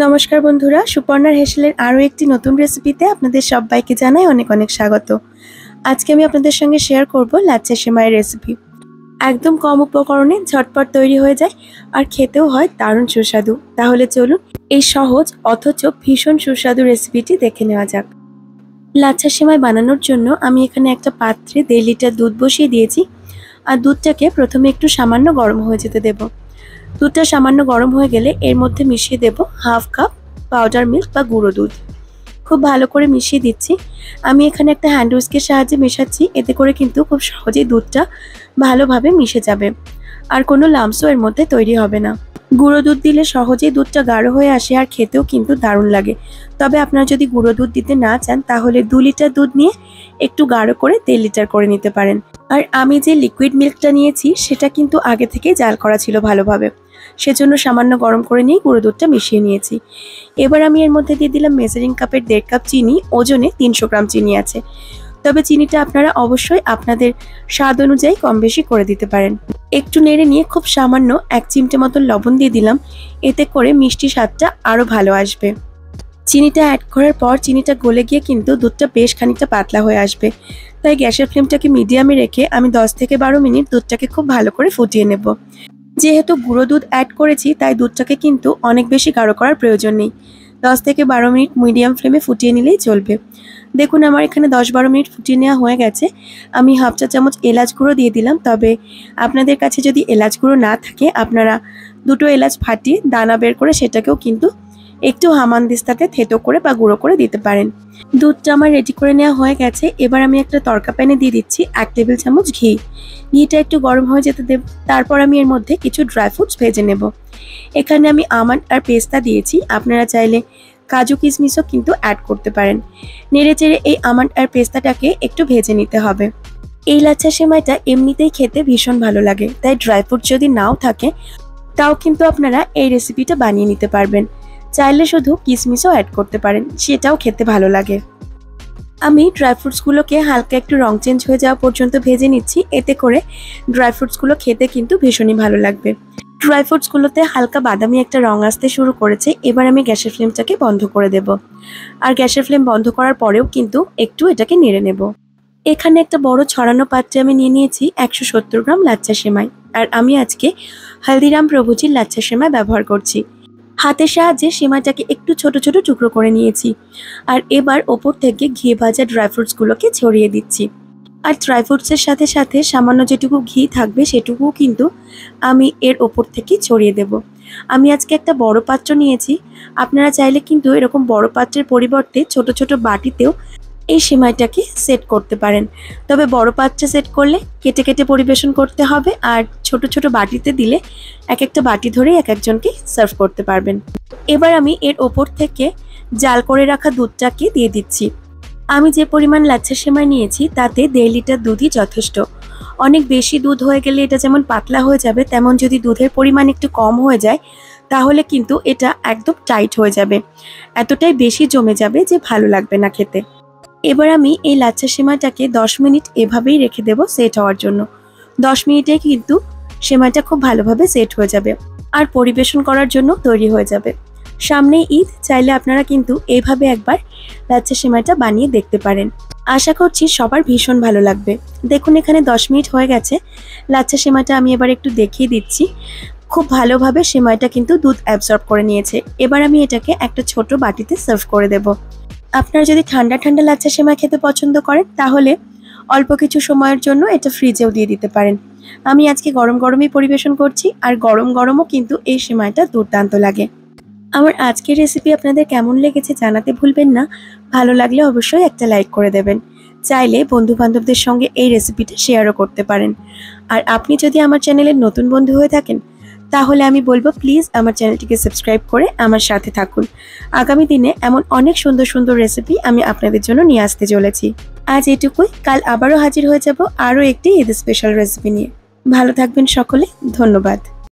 নমস্কার বন্ধুরা, সুপর্ণার হেসেলের আরও একটি নতুন রেসিপিতে আপনাদের সবাইকে জানাই অনেক অনেক স্বাগত। আজকে আমি আপনাদের সঙ্গে শেয়ার করব লাচ্ছা সেমাইয়ের রেসিপি। একদম কম উপকরণে ঝটপট তৈরি হয়ে যায় আর খেতেও হয় দারুণ সুস্বাদু। তাহলে চলুন এই সহজ অথচ ভীষণ সুস্বাদু রেসিপিটি দেখে নেওয়া যাক। লাচ্ছা সেমাই বানানোর জন্য আমি এখানে একটা পাত্রে 1.5 লিটার দুধ বসিয়ে দিয়েছি আর দুধটাকে প্রথমে একটু সামান্য গরম হয়ে যেতে দেব। দুধটা সামান্য গরম হয়ে গেলে এর মধ্যে মিশিয়ে দেব হাফ কাপ পাউডার মিল্ক বা গুঁড়ো দুধ। খুব ভালো করে মিশিয়ে দিচ্ছি। আমি এখানে একটা হ্যান্ড হুইস্কের সাহায্যে মেশাচ্ছি, এতে করে কিন্তু খুব সহজেই দুধটা ভালোভাবে মিশে যাবে আর কোনো লাম্পসও এর মধ্যে তৈরি হবে না। গুঁড়ো দুধ দিলে সহজেই দুধটা গাঢ় হয়ে আসে আর খেতেও কিন্তু দারুণ লাগে। তবে আপনারা যদি গুঁড়ো দুধ দিতে না চান তাহলে 2 লিটার দুধ নিয়ে একটু গাঢ় করে 1.5 লিটার করে নিতে পারেন। আর আমি যে লিকুইড মিল্কটা নিয়েছি সেটা কিন্তু আগে থেকেই জাল করা ছিল ভালোভাবে, সেজন্য সামান্য গরম করে নিয়ে গুঁড়ো দুধটা মিশিয়ে নিয়েছি। এবার আমি এর মধ্যে দিয়ে দিলাম মেজারিং কাপের 1.5 কাপ চিনি। ওজনে 300 গ্রাম চিনি আছে, তবে চিনিটা আপনারা অবশ্যই আপনাদের স্বাদ অনুযায়ী কম বেশি করে দিতে পারেন। একটু নেড়ে নিয়ে খুব সামান্য 1 চিমটে মতন লবণ দিয়ে দিলাম, এতে করে মিষ্টি স্বাদটা আরও ভালো আসবে। চিনিটা অ্যাড করার পর চিনিটা গলে গিয়ে কিন্তু দুধটা বেশ খানিকটা পাতলা হয়ে আসবে, তাই গ্যাসের ফ্লেমটাকে মিডিয়ামে রেখে আমি 10 থেকে 12 মিনিট দুধটাকে খুব ভালো করে ফুটিয়ে নেব। যেহেতু গুঁড়ো দুধ অ্যাড করেছি তাই দুধটাকে কিন্তু অনেক বেশি গাঢ় করার প্রয়োজন নেই। 10 থেকে 12 মিনিট মিডিয়াম ফ্লেমে ফুটিয়ে নিলেই চলবে। দেখুন আমার এখানে 10-12 মিনিট ফুটিয়ে নেওয়া হয়ে গেছে। আমি হাফ চা চামচ এলাচ গুঁড়ো দিয়ে দিলাম, তবে আপনাদের কাছে যদি এলাচ গুঁড়ো না থাকে আপনারা 2টো এলাচ ফাটিয়ে দানা বের করে সেটাকেও কিন্তু একটু হামানদিস্তাতে থেতো করে বা গুঁড়ো করে দিতে পারেন। দুধটা আমার রেডি করে নেওয়া হয়ে গেছে। এবার আমি একটা তড়কা প্যানে দিয়ে দিচ্ছি 1 টেবিল চামচ ঘি। ঘিটা একটু গরম হয়ে যেতে দেব। তারপর আমি এর মধ্যে কিছু ড্রাই ফ্রুটস ভেজে নেব। এখানে আমি আমন্ড আর পেস্তা দিয়েছি, আপনারা চাইলে কাজু কিশমিশও কিন্তু অ্যাড করতে পারেন। নেড়ে চেড়ে এই আমন্ড আর পেস্তাটাকে একটু ভেজে নিতে হবে। এই লাচ্ছা সেমাইটা এমনিতেই খেতে ভীষণ ভালো লাগে, তাই ড্রাই ফ্রুট যদি নাও থাকে তাও কিন্তু আপনারা এই রেসিপিটা বানিয়ে নিতে পারবেন। চাইলে শুধু কিশমিশও অ্যাড করতে পারেন, সেটাও খেতে ভালো লাগে। আমি ড্রাই ফ্রুটসগুলোকে হালকা একটু রং চেঞ্জ হয়ে যাওয়া পর্যন্ত ভেজে নিচ্ছি, এতে করে ড্রাই ফ্রুটসগুলো খেতে কিন্তু ভীষণই ভালো লাগবে। ড্রাই ফ্রুটসগুলোতে হালকা বাদামি একটা রং আসতে শুরু করেছে। এবার আমি গ্যাসের ফ্লেমটাকে বন্ধ করে দেব, আর গ্যাসের ফ্লেম বন্ধ করার পরেও কিন্তু একটু এটাকে নেড়ে নেব। এখানে একটা বড় ছড়ানো পাত্রে আমি নিয়ে নিয়েছি 170 গ্রাম লাচ্ছা সেমাই, আর আমি আজকে হলদিরাম প্রভুজির লাচ্ছা সেমাই ব্যবহার করছি। হাতের সাহায্যে সেমাইটাকে একটু ছোট ছোট টুকরো করে নিয়েছি, আর এবার ওপর থেকে ঘি ভাজা ড্রাই ফ্রুটসগুলোকে ছড়িয়ে দিচ্ছি। আর ড্রাই ফ্রুটসের সাথে সাথে সামান্য যেটুকু ঘি থাকবে সেটুকুও কিন্তু আমি এর ওপর থেকে ছড়িয়ে দেব। আমি আজকে একটা বড় পাত্র নিয়েছি, আপনারা চাইলে কিন্তু এরকম বড় পাত্রের পরিবর্তে ছোট ছোট বাটিতেও এই সেমাইটাকে সেট করতে পারেন। তবে বড় পাত্রে সেট করলে কেটে কেটে পরিবেশন করতে হবে, আর ছোট ছোট বাটিতে দিলে এক একটা বাটি ধরেই এক একজনকে সার্ভ করতে পারবেন। এবার আমি এর ওপর থেকে জাল করে রাখা দুধটাকে দিয়ে দিচ্ছি। আমি যে পরিমাণ লাচ্ছা সেমাই নিয়েছি তাতে 1.5 লিটার দুধই যথেষ্ট। অনেক বেশি দুধ হয়ে গেলে এটা যেমন পাতলা হয়ে যাবে, তেমন যদি দুধের পরিমাণ একটু কম হয়ে যায় তাহলে কিন্তু এটা একদম টাইট হয়ে যাবে, এতটাই বেশি জমে যাবে যে ভালো লাগবে না খেতে। এবার আমি এই লাচ্ছা সেমাইটাকে 10 মিনিট এভাবেই রেখে দেব সেট হওয়ার জন্য। 10 মিনিটে কিন্তু সেমাইটা খুব ভালোভাবে সেট হয়ে যাবে আর পরিবেশন করার জন্য তৈরি হয়ে যাবে। সামনেই ঈদ, চাইলে আপনারা কিন্তু এইভাবে একবার লাচ্ছা সেমাইটা বানিয়ে দেখতে পারেন। আশা করছি সবার ভীষণ ভালো লাগবে। দেখুন এখানে 10 মিনিট হয়ে গেছে। লাচ্ছা সেমাইটা আমি এবার একটু দেখিয়ে দিচ্ছি। খুব ভালোভাবে সেমাইটা কিন্তু দুধ অ্যাবজর্ব করে নিয়েছে। এবার আমি এটাকে একটা ছোট বাটিতে সার্ভ করে দেব। আপনারা যদি ঠান্ডা ঠান্ডা লাচ্ছা সেমাই খেতে পছন্দ করেন তাহলে অল্প কিছু সময়ের জন্য এটা ফ্রিজেও দিয়ে দিতে পারেন। আমি আজকে গরম গরমই পরিবেশন করছি, আর গরম গরমও কিন্তু এই সেমাইটা দুর্দান্ত লাগে। আমার আজকের রেসিপি আপনাদের কেমন লেগেছে জানাতে ভুলবেন না। ভালো লাগলে অবশ্যই একটা লাইক করে দেবেন। চাইলে বন্ধু বান্ধবদের সঙ্গে এই রেসিপিটা শেয়ারও করতে পারেন। আর আপনি যদি আমার চ্যানেলের নতুন বন্ধু হয়ে থাকেন তাহলে আমি বলবো প্লিজ আমার চ্যানেলটিকে সাবস্ক্রাইব করে আমার সাথে থাকুন। আগামী দিনে এমন অনেক সুন্দর সুন্দর রেসিপি আমি আপনাদের জন্য নিয়ে আসতে চলেছি। আজ এটুকুই, কাল আবারও হাজির হয়ে যাব আরও একটি ঈদ স্পেশাল রেসিপি নিয়ে। ভালো থাকবেন সকলে, ধন্যবাদ।